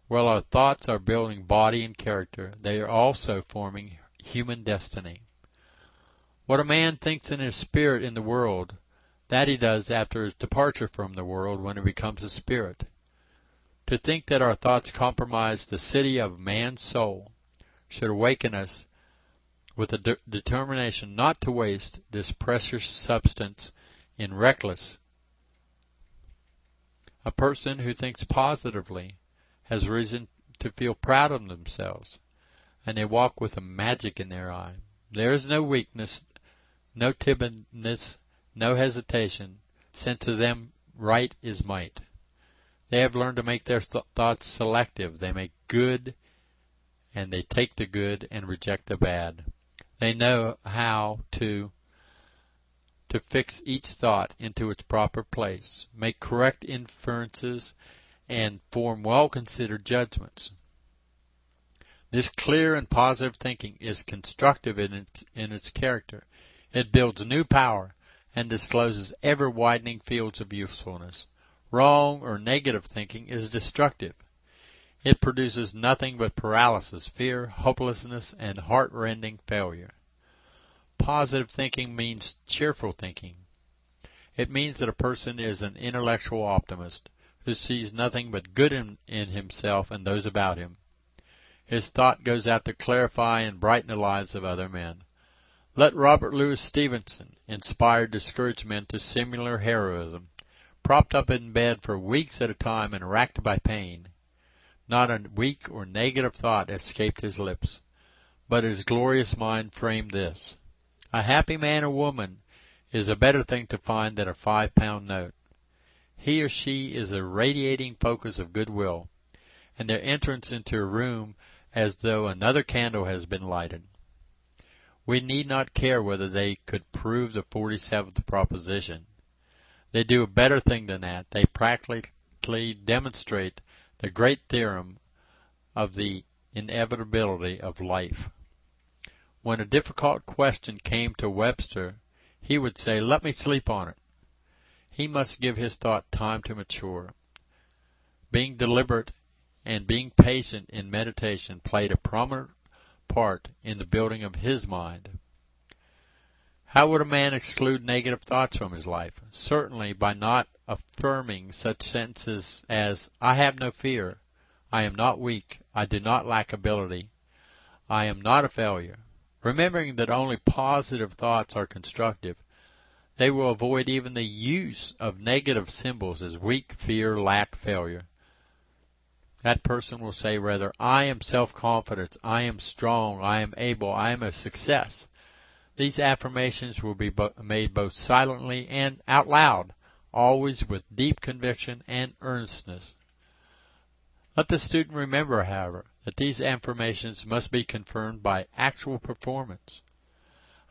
While our thoughts are building body and character, they are also forming human destiny. What a man thinks in his spirit in the world, that he does after his departure from the world when he becomes a spirit. To think that our thoughts compromise the city of man's soul should awaken us with a determination not to waste this precious substance in reckless. A person who thinks positively has reason to feel proud of themselves, and they walk with a magic in their eye. There is no weakness, no timidness, no hesitation, since to them right is might. They have learned to make their thoughts selective. They make good, and they take the good and reject the bad. They know how to fix each thought into its proper place, make correct inferences, and form well-considered judgments. This clear and positive thinking is constructive in its character. It builds new power and discloses ever-widening fields of usefulness. Wrong or negative thinking is destructive. It produces nothing but paralysis, fear, hopelessness, and heart-rending failure. Positive thinking means cheerful thinking. It means that a person is an intellectual optimist who sees nothing but good in himself and those about him. His thought goes out to clarify and brighten the lives of other men. Let Robert Louis Stevenson inspire discouraged men to similar heroism, propped up in bed for weeks at a time and racked by pain. Not a weak or negative thought escaped his lips, but his glorious mind framed this: a happy man or woman is a better thing to find than a 5-pound note. He or she is a radiating focus of goodwill, and their entrance into a room as though another candle has been lighted. We need not care whether they could prove the 47th proposition. They do a better thing than that. They practically demonstrate the great theorem of the inevitability of life. When a difficult question came to Webster, he would say, "Let me sleep on it." He must give his thought time to mature. Being deliberate and being patient in meditation played a prominent part in the building of his mind. How would a man exclude negative thoughts from his life? Certainly by not affirming such sentences as, "I have no fear," "I am not weak," "I do not lack ability," "I am not a failure." Remembering that only positive thoughts are constructive, they will avoid even the use of negative symbols as weak, fear, lack, failure. That person will say rather, "I am self-confident, I am strong, I am able, I am a success." These affirmations will be made both silently and out loud, always with deep conviction and earnestness. Let the student remember, however, that these affirmations must be confirmed by actual performance.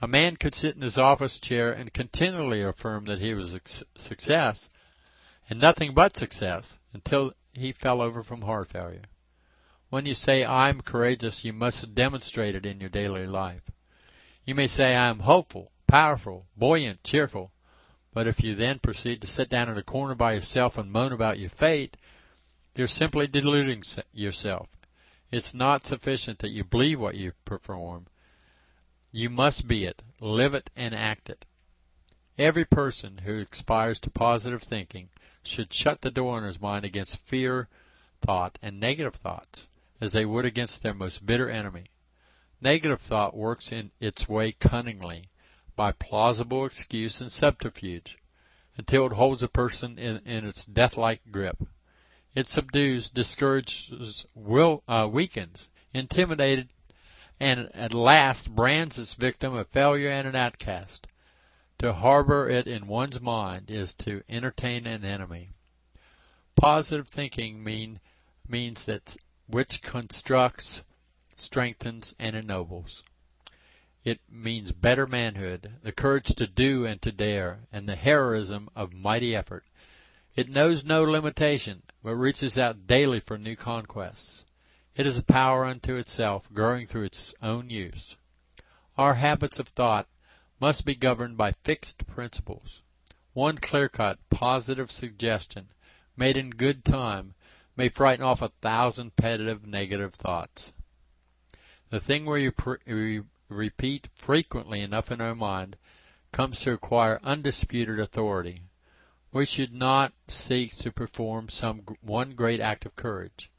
A man could sit in his office chair and continually affirm that he was a success, and nothing but success, until he fell over from heart failure. When you say, "I'm courageous," you must demonstrate it in your daily life. You may say, "I am hopeful, powerful, buoyant, cheerful," but if you then proceed to sit down in a corner by yourself and moan about your fate, you're simply deluding yourself. It's not sufficient that you believe what you perform. You must be it, live it, and act it. Every person who aspires to positive thinking should shut the door in his mind against fear thought and negative thoughts, as they would against their most bitter enemy. Negative thought works in its way cunningly, by plausible excuse and subterfuge, until it holds a person in its death-like grip. It subdues, discourages, weakens, intimidated, and at last brands its victim a failure and an outcast. To harbor it in one's mind is to entertain an enemy. Positive thinking means that which constructs, strengthens, and ennobles. It means better manhood, the courage to do and to dare, and the heroism of mighty effort. It knows no limitation, but reaches out daily for new conquests. It is a power unto itself, growing through its own use. Our habits of thought must be governed by fixed principles. One clear-cut, positive suggestion, made in good time, may frighten off 1,000 petty negative thoughts. The thing we repeat frequently enough in our mind comes to acquire undisputed authority. We should not seek to perform one great act of courage,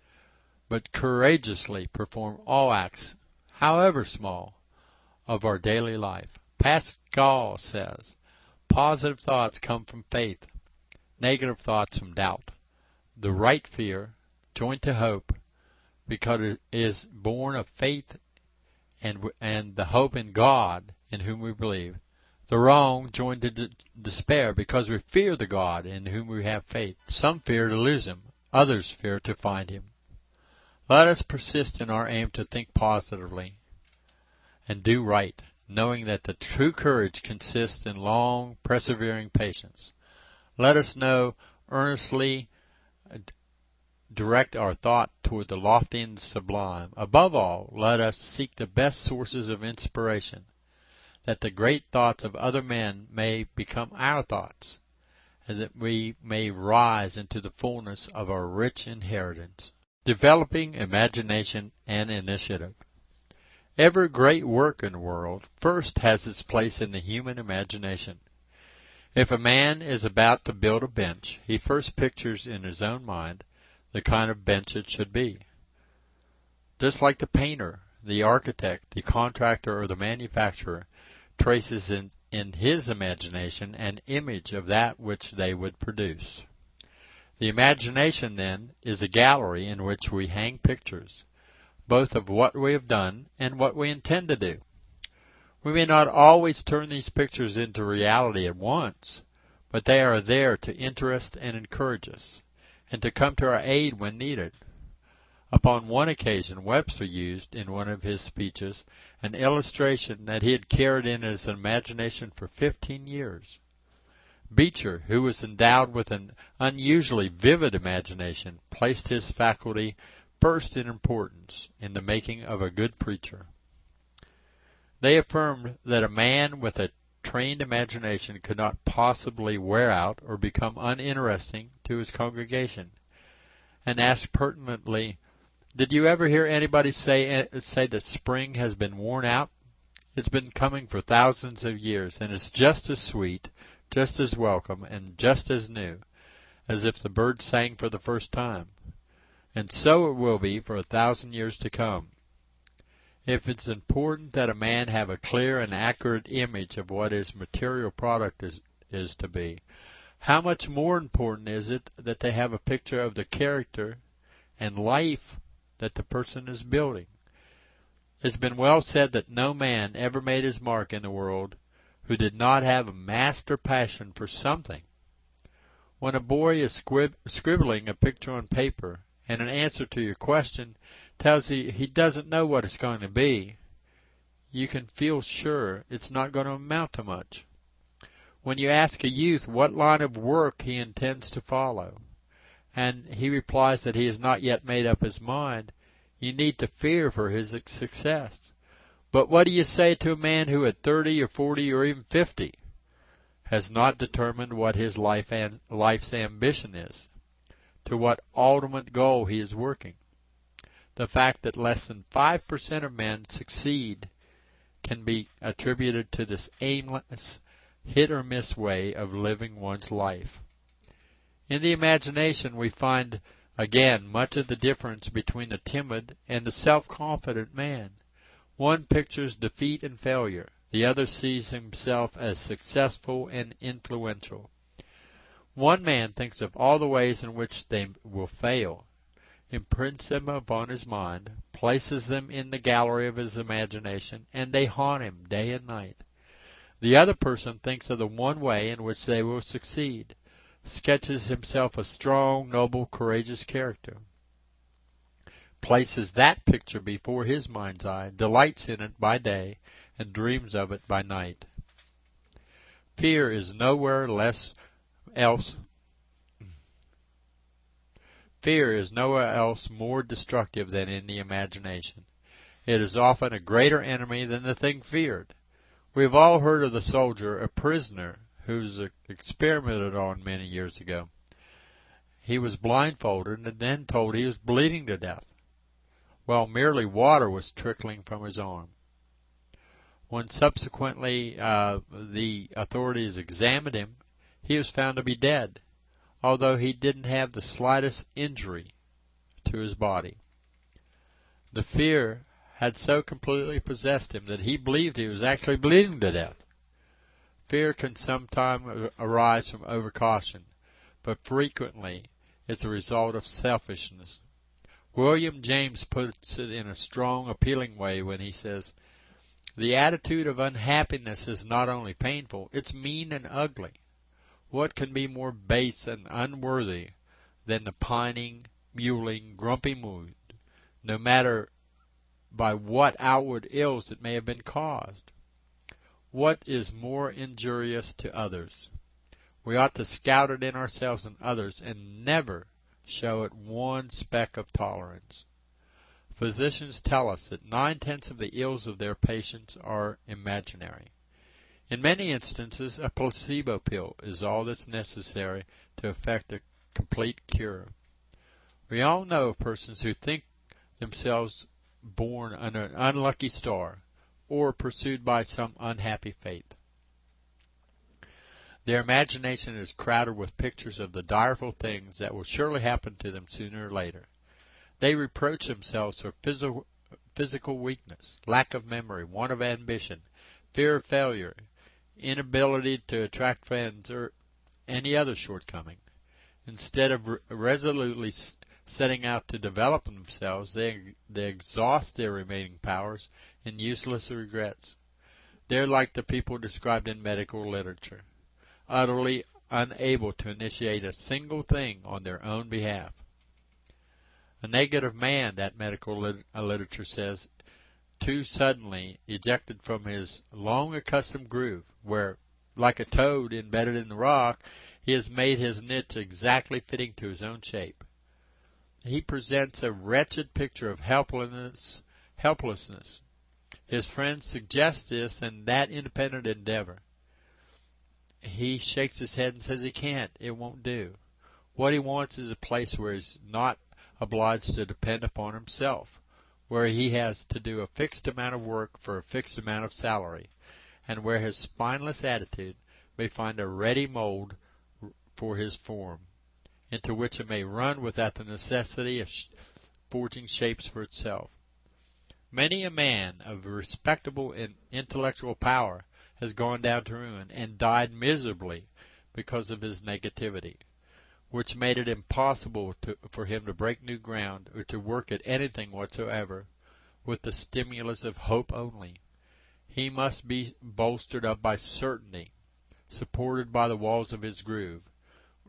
but courageously perform all acts, however small, of our daily life. Pascal says, "Positive thoughts come from faith, negative thoughts from doubt. The right fear, joined to hope, because it is born of faith and the hope in God in whom we believe. The wrong joined to despair, because we fear the God in whom we have faith. Some fear to lose him, others fear to find him." Let us persist in our aim to think positively and do right, knowing that the true courage consists in long, persevering patience. Let us know earnestly direct our thought toward the lofty and sublime. Above all, let us seek the best sources of inspiration, that the great thoughts of other men may become our thoughts, and that we may rise into the fullness of our rich inheritance. Developing imagination and initiative. Every great work in the world first has its place in the human imagination. If a man is about to build a bench, he first pictures in his own mind the kind of bench it should be. Just like the painter, the architect, the contractor, or the manufacturer traces in his imagination an image of that which they would produce. The imagination, then, is a gallery in which we hang pictures, both of what we have done and what we intend to do. We may not always turn these pictures into reality at once, but they are there to interest and encourage us, and to come to our aid when needed. Upon one occasion, Webster used, in one of his speeches, an illustration that he had carried in his imagination for 15 years. Beecher, who was endowed with an unusually vivid imagination, placed his faculty first in importance in the making of a good preacher. They affirmed that a man with a trained imagination could not possibly wear out or become uninteresting to his congregation, and asked pertinently, "Did you ever hear anybody say that spring has been worn out? It's been coming for thousands of years, and it's just as sweet, just as welcome, and just as new as if the birds sang for the first time. And so it will be for 1,000 years to come." If it's important that a man have a clear and accurate image of what his material product is to be, how much more important is it that they have a picture of the character and life that the person is building? It's been well said that no man ever made his mark in the world who did not have a master passion for something. When a boy is scribbling a picture on paper, and an answer to your question tells you he doesn't know what it's going to be, you can feel sure it's not going to amount to much. When you ask a youth what line of work he intends to follow, and he replies that he has not yet made up his mind, you need to fear for his success. But what do you say to a man who at 30 or 40 or even 50 has not determined what his life's ambition is, to what ultimate goal he is working? The fact that less than 5% of men succeed can be attributed to this aimless, hit-or-miss way of living one's life. In the imagination we find, again, much of the difference between the timid and the self-confident man. One pictures defeat and failure. The other sees himself as successful and influential. One man thinks of all the ways in which they will fail, imprints them upon his mind, places them in the gallery of his imagination, and they haunt him day and night. The other person thinks of the one way in which they will succeed, sketches himself a strong, noble, courageous character, places that picture before his mind's eye, delights in it by day, and dreams of it by night. Fear is nowhere else more destructive than in the imagination. It is often a greater enemy than the thing feared. We have all heard of the soldier, a prisoner, who was experimented on many years ago. He was blindfolded and then told he was bleeding to death, while merely water was trickling from his arm. When subsequently the authorities examined him, he was found to be dead, although he didn't have the slightest injury to his body. The fear had so completely possessed him that he believed he was actually bleeding to death. Fear can sometimes arise from overcaution, but frequently it's a result of selfishness. William James puts it in a strong, appealing way when he says, "The attitude of unhappiness is not only painful, it's mean and ugly. What can be more base and unworthy than the pining, mewling, grumpy mood, no matter by what outward ills it may have been caused? What is more injurious to others? We ought to scout it in ourselves and others, and never show it one speck of tolerance. Physicians tell us that 9/10 of the ills of their patients are imaginary. In many instances, a placebo pill is all that's necessary to effect a complete cure. We all know of persons who think themselves born under an unlucky star or pursued by some unhappy fate. Their imagination is crowded with pictures of the direful things that will surely happen to them sooner or later. They reproach themselves for physical weakness, lack of memory, want of ambition, fear of failure, inability to attract friends, or any other shortcoming. Instead of resolutely setting out to develop themselves, they exhaust their remaining powers in useless regrets. They're like the people described in medical literature, utterly unable to initiate a single thing on their own behalf. A negative man, that medical literature says, too suddenly ejected from his long accustomed groove, where, like a toad embedded in the rock, he has made his niche exactly fitting to his own shape. He presents a wretched picture of helplessness. His friends suggest this and that independent endeavor. He shakes his head and says he can't. It won't do. What he wants is a place where he's not obliged to depend upon himself, where he has to do a fixed amount of work for a fixed amount of salary, and where his spineless attitude may find a ready mold for his form, into which it may run without the necessity of forging shapes for itself. Many a man of respectable and intellectual power has gone down to ruin and died miserably because of his negativity, which made it impossible for him to break new ground or to work at anything whatsoever with the stimulus of hope only. He must be bolstered up by certainty, supported by the walls of his groove,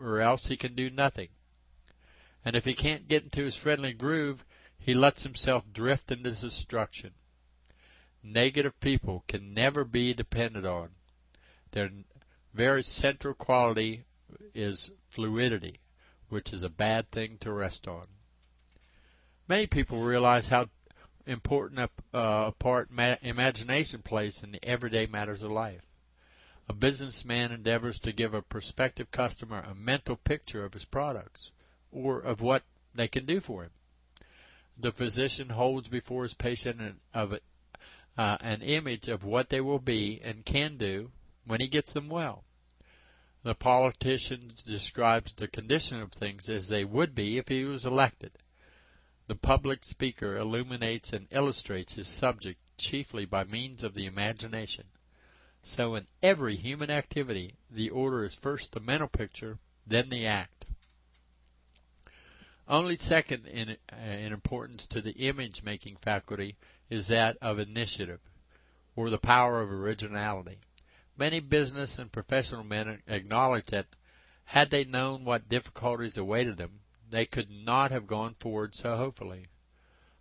or else he can do nothing. And if he can't get into his friendly groove, he lets himself drift into destruction. Negative people can never be depended on. Their very central quality is fluidity, which is a bad thing to rest on. Many people realize how important a part imagination plays in the everyday matters of life. A businessman endeavors to give a prospective customer a mental picture of his products or of what they can do for him. The physician holds before his patient an image of what they will be and can do when he gets them well. The politician describes the condition of things as they would be if he was elected. The public speaker illuminates and illustrates his subject chiefly by means of the imagination. So in every human activity, the order is first the mental picture, then the act. Only second in importance to the image-making faculty is that of initiative, or the power of originality. Many business and professional men acknowledge that, had they known what difficulties awaited them, they could not have gone forward so hopefully.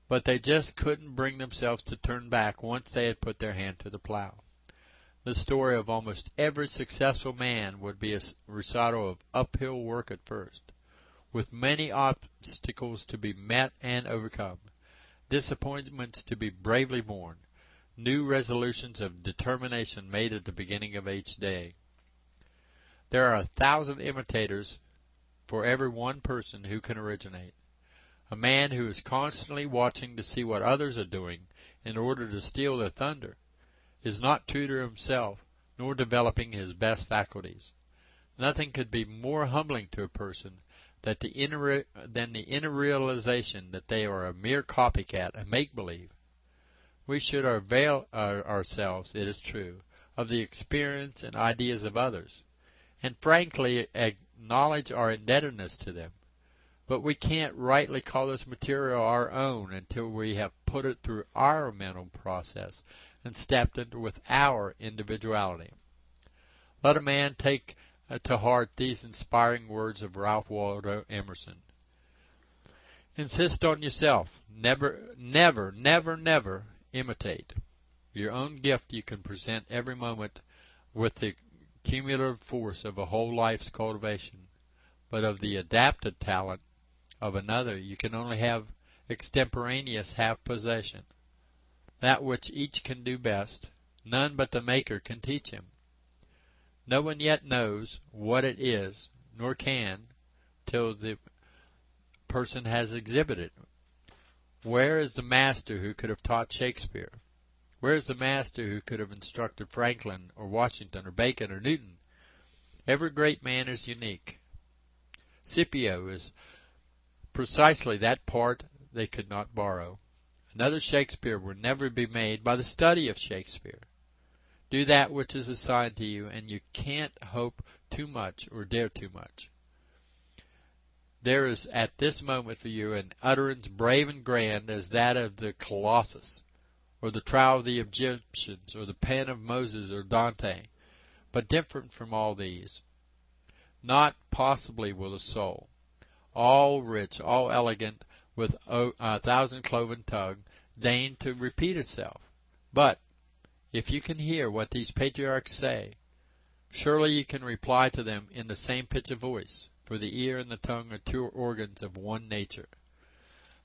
But they just couldn't bring themselves to turn back once they had put their hand to the plow. The story of almost every successful man would be a recital of uphill work at first, with many obstacles to be met and overcome, disappointments to be bravely borne, new resolutions of determination made at the beginning of each day. There are 1,000 imitators for every one person who can originate. A man who is constantly watching to see what others are doing in order to steal their thunder is not true to himself, nor developing his best faculties. Nothing could be more humbling to a person than the inner realization that they are a mere copycat, a make-believe. We should avail ourselves, it is true, of the experience and ideas of others, and frankly acknowledge our indebtedness to them. But we can't rightly call this material our own until we have put it through our mental process and stepped into with our individuality. Let a man take to heart these inspiring words of Ralph Waldo Emerson. Insist on yourself. Never, never, never, never imitate. Your own gift you can present every moment with the cumulative force of a whole life's cultivation, but of the adapted talent of another, you can only have extemporaneous half-possession. That which each can do best, none but the Maker can teach him. No one yet knows what it is, nor can, till the person has exhibited. Where is the master who could have taught Shakespeare? Where is the master who could have instructed Franklin or Washington or Bacon or Newton? Every great man is unique. Scipio is precisely that part they could not borrow. Another Shakespeare will never be made by the study of Shakespeare. Do that which is assigned to you, and you can't hope too much or dare too much. There is at this moment for you an utterance brave and grand as that of the Colossus, or the trial of the Egyptians, or the pen of Moses or Dante, but different from all these. Not possibly will the soul, all rich, all elegant, with a thousand cloven tongue, deign to repeat itself. But if you can hear what these patriarchs say, surely you can reply to them in the same pitch of voice, for the ear and the tongue are two organs of one nature.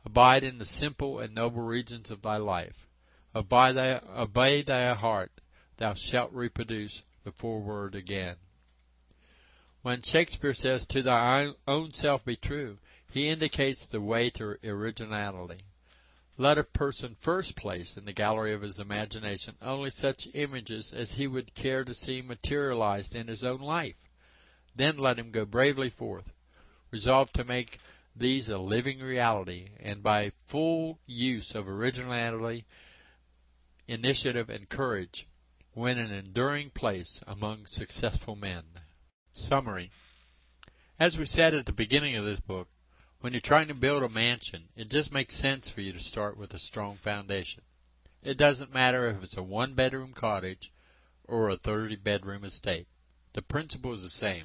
Abide in the simple and noble regions of thy life. Obey thy heart, thou shalt reproduce the foreword again. When Shakespeare says, to thy own self be true, he indicates the way to originality. Let a person first place in the gallery of his imagination only such images as he would care to see materialized in his own life. Then let him go bravely forth, resolved to make these a living reality, and by full use of originality, initiative, and courage, win an enduring place among successful men. Summary. As we said at the beginning of this book, when you're trying to build a mansion, it just makes sense for you to start with a strong foundation. It doesn't matter if it's a one-bedroom cottage or a 30-bedroom estate. The principle is the same.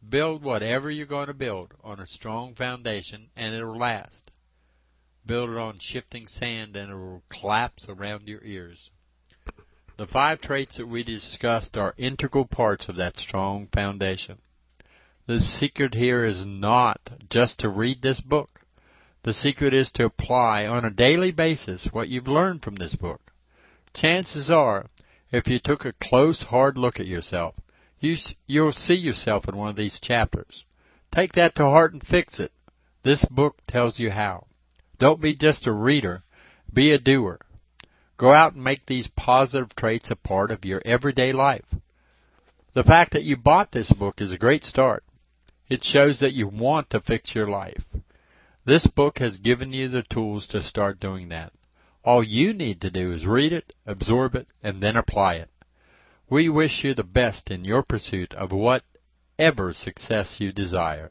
Build whatever you're going to build on a strong foundation, and it'll last. Build it on shifting sand, and it will collapse around your ears. The 5 traits that we discussed are integral parts of that strong foundation. The secret here is not just to read this book. The secret is to apply on a daily basis what you've learned from this book. Chances are, if you took a close, hard look at yourself, you'll see yourself in one of these chapters. Take that to heart and fix it. This book tells you how. Don't be just a reader. Be a doer. Go out and make these positive traits a part of your everyday life. The fact that you bought this book is a great start. It shows that you want to fix your life. This book has given you the tools to start doing that. All you need to do is read it, absorb it, and then apply it. We wish you the best in your pursuit of whatever success you desire.